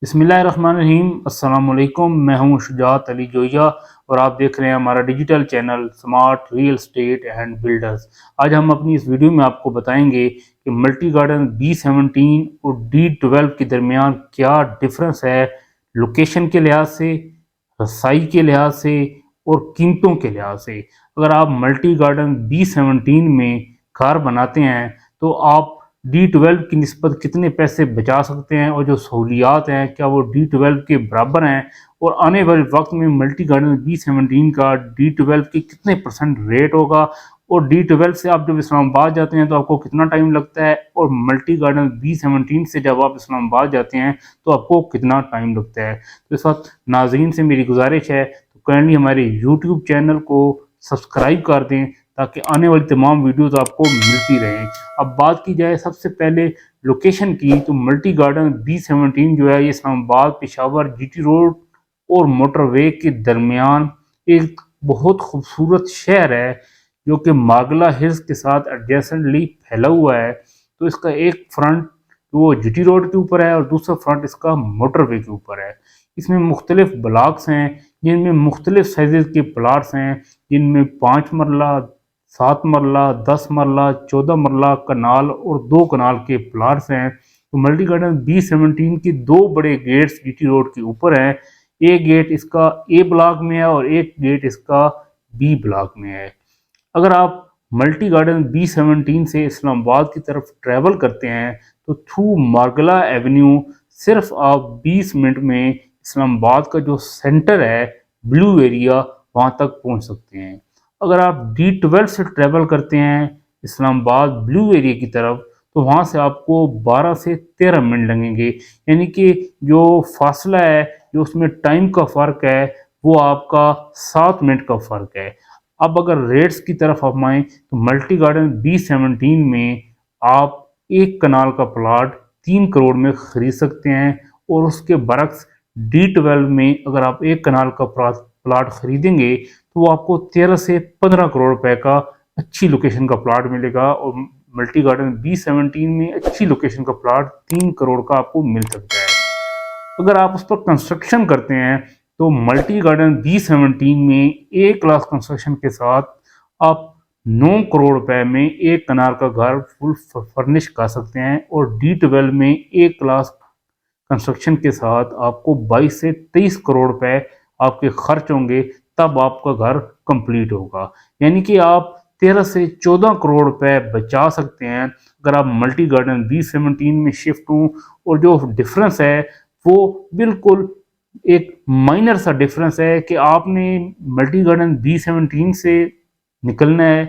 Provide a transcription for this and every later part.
बिस्मिल्लाहिर्रहमानिर्रहीम। अस्सलाम वालेकुम। मैं हूं शुजात अली जोया और आप देख रहे हैं हमारा digital channel smart real estate and builders. आज हम अपनी इस वीडियो में आपको बताएंगे कि मल्टी गार्डन B17 और D12 के दरमियान क्या डिफरेंस है, लोकेशन के लिहाज से, रसाई के लिहाज से और कीमतों के लिहाज से। अगर आप मल्टी गार्डन B17 में घर बनाते हैं तो आप D12 की निस्बत कितने पैसे बचा सकते हैं और जो सहूलियात हैं क्या वो D12 के बराबर हैं, और आने वाले वक्त में मल्टी गार्डन B17 का D12 के कितने % रेट होगा, और D12 से आप जब इस्लामाबाद जाते हैं तो आपको कितना टाइम लगता है, और मल्टी गार्डन B17 से जब आप इस्लामाबाद जाते हैं तो आपको कितना टाइम लगता है। तो इस वक्त नाज़रीन से मेरी गुजारिश है तो काइंडली हमारे यूट्यूब चैनल को सब्सक्राइब कर दें ताकि आने वाली तमाम वीडियोस आपको मिलती रहें। अब बात की जाए सबसे पहले लोकेशन की, तो मल्टी गार्डन B17 जो है ये इस्लामाबाद पेशावर GT रोड और मोटरवे के दरमियान एक बहुत खूबसूरत शहर है जो कि मागला हिल्स के साथ एडजेसेंटली फैला हुआ है। तो इसका एक फ्रंट वो GT रोड के ऊपर है और दूसरा फ्रंट इसका मोटरवे के ऊपर है। इसमें मुख्तलिफ ब्लॉक्स हैं जिनमें मुख्तलिफ साइज़ के प्लाट्स हैं, जिनमें 5 मरला, 7 मरला, 10 मरला, 14 मरला, कनाल और 2 कनाल के प्लाट्स हैं। तो मल्टी गार्डन B17 के 2 बड़े गेट्स GT रोड के ऊपर हैं। एक गेट इसका A ब्लॉक में है और एक गेट इसका B ब्लॉक में है। अगर आप मल्टी गार्डन B17 से इस्लामाबाद की तरफ ट्रैवल करते हैं तो थ्रू मार्गला एवेन्यू सिर्फ आप 20 मिनट में इस्लामाबाद का जो सेंटर है, ब्लू एरिया, वहाँ तक पहुँच सकते हैं। अगर आप D12 से ट्रैवल करते हैं इस्लामाबाद ब्लू एरिया की तरफ तो वहाँ से आपको 12 से 13 मिनट लगेंगे, यानी कि जो फासला है, जो उसमें टाइम का फ़र्क है, वो आपका 7 मिनट का फ़र्क है। अब अगर रेट्स की तरफ हम आएँ तो मल्टी गार्डन B17 में आप एक कनाल का प्लाट 3 करोड़ में ख़रीद सकते हैं, और उसके बरक्स D12 में अगर आप एक कनाल का प्लाट ख़रीदेंगे तो वो आपको 13 से 15 करोड़ रुपए का अच्छी लोकेशन का प्लाट मिलेगा, और मल्टी गार्डन B17 में अच्छी लोकेशन का प्लाट 3 करोड़ का आपको मिल सकता है। अगर आप उस पर कंस्ट्रक्शन करते हैं तो मल्टी गार्डन B17 में A क्लास कंस्ट्रक्शन के साथ आप 9 करोड़ रुपए में एक कनाल का घर फुल फर्निश कर सकते हैं, और D12 में A क्लास कंस्ट्रक्शन के साथ आपको 22 से 23 करोड़ रुपए आपके खर्च होंगे, तब आपका घर कंप्लीट होगा। यानी कि आप 13 से 14 करोड़ रुपए बचा सकते हैं अगर आप मल्टी गार्डन B17 में शिफ्ट हों। और जो डिफरेंस है वो बिल्कुल एक माइनर सा डिफरेंस है कि आपने मल्टी गार्डन B17 से निकलना है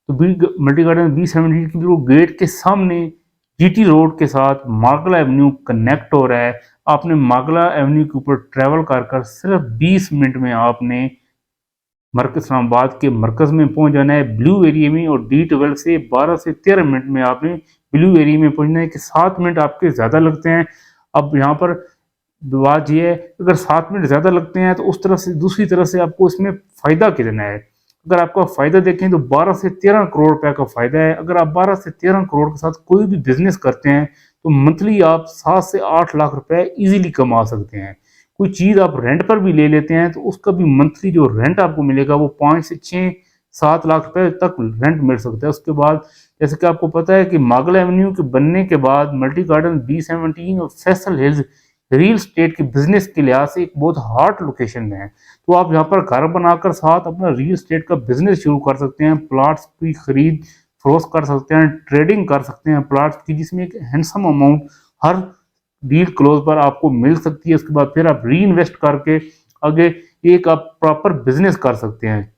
तो मल्टी गार्डन B17 की बिल्कुल गेट के सामने GT रोड के साथ मागला एवेन्यू कनेक्ट हो रहा है। आपने मागला एवेन्यू के ऊपर ट्रैवल कर सिर्फ 20 मिनट में आपने मरकज इस्लामाबाद के मरकज़ में पहुंच जाना है ब्लू एरिया में, और D12 से 12 से 13 मिनट में आपने ब्लू एरिया में पहुंचना है कि 7 मिनट आपके ज़्यादा लगते हैं। अब यहाँ पर बात यह है अगर 7 मिनट ज़्यादा लगते हैं तो उस तरफ से दूसरी तरफ से आपको इसमें फ़ायदा कितना है। अगर आपका फ़ायदा देखें तो 12 से 13 करोड़ रुपए का फ़ायदा है। अगर आप 12 से 13 करोड़ के साथ कोई भी बिजनेस करते हैं तो मंथली आप 7 से 8 लाख रुपए इजीली कमा सकते हैं। कोई चीज़ आप रेंट पर भी ले लेते हैं तो उसका भी मंथली जो रेंट आपको मिलेगा वो 5 से 6-7 लाख रुपए तक रेंट मिल सकता है। उसके बाद जैसे कि आपको पता है कि मागला एवेन्यू के बनने के बाद मल्टी गार्डन B17 और फैसल हिल्स रियल स्टेट के बिजनेस के लिहाज से एक बहुत हॉट लोकेशन में है। तो आप यहाँ पर घर बनाकर साथ अपना रियल स्टेट का बिजनेस शुरू कर सकते हैं, प्लाट्स की खरीद फरोख्त कर सकते हैं, ट्रेडिंग कर सकते हैं प्लाट्स की, जिसमें एक हैंडसम अमाउंट हर डील क्लोज पर आपको मिल सकती है। उसके बाद फिर आप री इन्वेस्ट करके आगे एक आप प्रॉपर बिजनेस कर सकते हैं।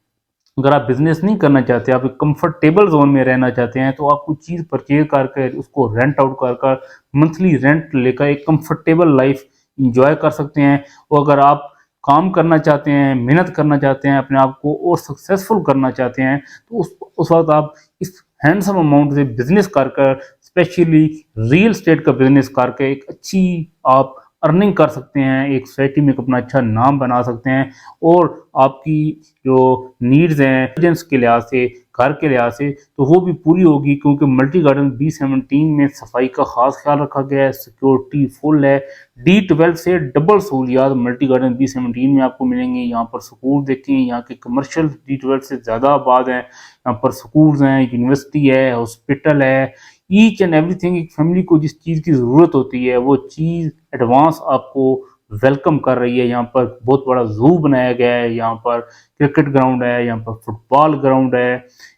अगर आप बिजनेस नहीं करना चाहते, आप एक कंफर्टेबल जोन में रहना चाहते हैं, तो आप कुछ चीज़ परचेज करके उसको रेंट आउट कर मंथली रेंट लेकर एक कंफर्टेबल लाइफ इंजॉय कर सकते हैं। और अगर आप काम करना चाहते हैं, मेहनत करना चाहते हैं, अपने आप को और सक्सेसफुल करना चाहते हैं, तो उस वक्त आप इस हैंडसम अमाउंट से बिजनेस कर स्पेशली रियल स्टेट का बिजनेस करके एक अच्छी आप अर्निंग कर सकते हैं, एक सोसाइटी में अपना अच्छा नाम बना सकते हैं, और आपकी जो नीड्स हैं एजेंट्स के लिहाज से घर के लिहाज से तो वो भी पूरी होगी, क्योंकि मल्टी गार्डन B17 में सफाई का खास ख्याल रखा गया है, सिक्योरिटी फुल है। D12 से डबल सहूलियात मल्टी गार्डन B17 में आपको मिलेंगे। यहाँ पर स्कूल देखें, यहाँ के कमर्शियल D12 से ज़्यादा आबाद हैं। यहाँ पर स्कूल्स हैं, यूनिवर्सिटी है, हॉस्पिटल है, ईच एंड एवरीथिंग। एक फैमिली को जिस चीज़ की ज़रूरत होती है वो चीज़ एडवांस आपको वेलकम कर रही है। यहाँ पर बहुत बड़ा जू बनाया गया है, यहाँ पर क्रिकेट ग्राउंड है, यहाँ पर फुटबॉल ग्राउंड है।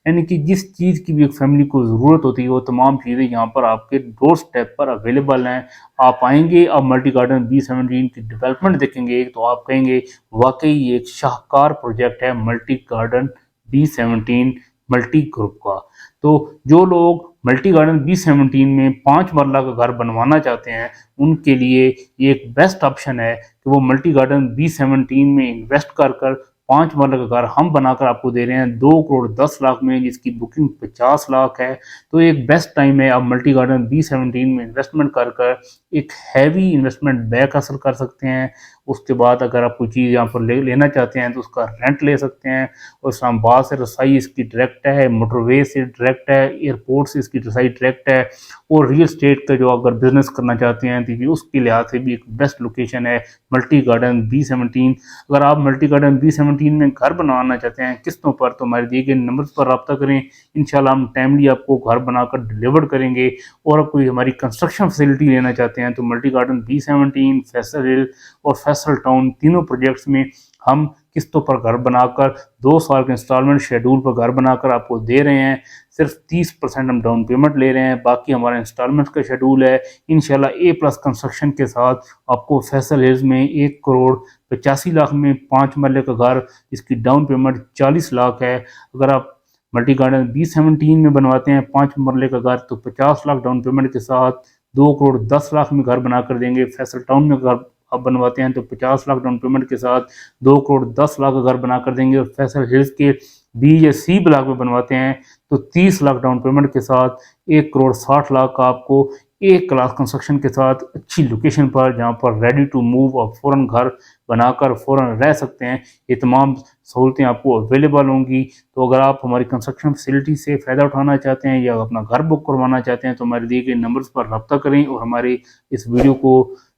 यानी कि जिस चीज़ की भी एक फैमिली को ज़रूरत होती है वो तमाम चीज़ें यहाँ पर आपके डोर स्टेप पर अवेलेबल हैं। आप आएंगे, आप मल्टी गार्डन B17 की डेवलपमेंट देखेंगे तो आप कहेंगे वाकई ये एक शाहकार प्रोजेक्ट है multi garden B17 multi group का। तो जो लोग मल्टी गार्डन B17 में 5 मरला का घर बनवाना चाहते हैं उनके लिए ये एक बेस्ट ऑप्शन है कि वो मल्टी गार्डन B17 में इन्वेस्ट कर 5 मरला का घर हम बनाकर आपको दे रहे हैं 2 करोड़ 10 लाख में, जिसकी बुकिंग 50 लाख है। तो एक बेस्ट टाइम है, आप मल्टी गार्डन B17 में इन्वेस्टमेंट कर एक हैवी इन्वेस्टमेंट बैक हासिल कर सकते हैं। उसके बाद अगर आप कोई चीज़ यहाँ पर लेना चाहते हैं तो उसका रेंट ले सकते हैं। और इस्लामाबाद से रसाई इसकी डायरेक्ट है, मोटरवे से डायरेक्ट है, एयरपोर्ट से इसकी रसाई डायरेक्ट है। और रियल स्टेट का जो अगर बिजनेस करना चाहते हैं तो उसके लिहाज से भी एक बेस्ट लोकेशन है मल्टी गार्डन B17। अगर आप मल्टी गार्डन B17 में घर बनवाना चाहते हैं किस्तों पर तो हमारे दिए गए नंबर पर रब्ता करें। इंशाल्लाह हम टाइमली आपको घर बनाकर डिलीवर करेंगे। और आप कोई हमारी कंस्ट्रक्शन फैसिलिटी लेना चाहते हैं तो मल्टी गार्डन B17, फैसल हिल और फैसल टाउन तीनों प्रोजेक्ट्स में हम किस्तों पर घर बनाकर 2 साल के इंस्टॉलमेंट शेड्यूल पर घर बनाकर आपको दे रहे हैं। सिर्फ 30% हम डाउन पेमेंट ले रहे हैं, बाकी हमारा इंस्टॉलमेंट का शेड्यूल है। इंशाल्लाह A+ कंस्ट्रक्शन के साथ आपको फैसल हिल्स में 1 करोड़ 85 लाख में 5 मरले का घर, इसकी डाउन पेमेंट 40 लाख है। अगर आप मल्टी गार्डन B17 में बनवाते हैं 5 मरले का घर तो 50 लाख डाउन पेमेंट के साथ 2 करोड़ 10 लाख में घर बनाकर देंगे। फैसल टाउन में घर आप बनवाते हैं तो 50 लाख डाउन पेमेंट के साथ 2 करोड़ 10 लाख का घर बनाकर देंगे। और फैसल हिल्स के B या C ब्लॉक में बनवाते हैं तो 30 लाख डाउन पेमेंट के साथ 1 करोड़ 60 लाख का आपको A+ कंस्ट्रक्शन के साथ अच्छी लोकेशन पर, जहां पर रेडी टू मूव और फ़ौरन घर बनाकर फ़ौरन रह सकते हैं, ये तमाम सहूलतें आपको अवेलेबल होंगी। तो अगर आप हमारी कंस्ट्रक्शन फैसिलिटी से फ़ायदा उठाना चाहते हैं या अपना घर बुक करवाना चाहते हैं तो हमारे दिए गए नंबर्स पर रब्ता करें और हमारे इस वीडियो को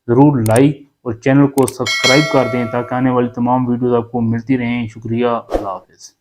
ज़रूर लाइक और चैनल को सब्सक्राइब कर दें ताकि आने वाली तमाम वीडियोस आपको मिलती रहें। शुक्रिया, अल्लाह हाफ़िज़।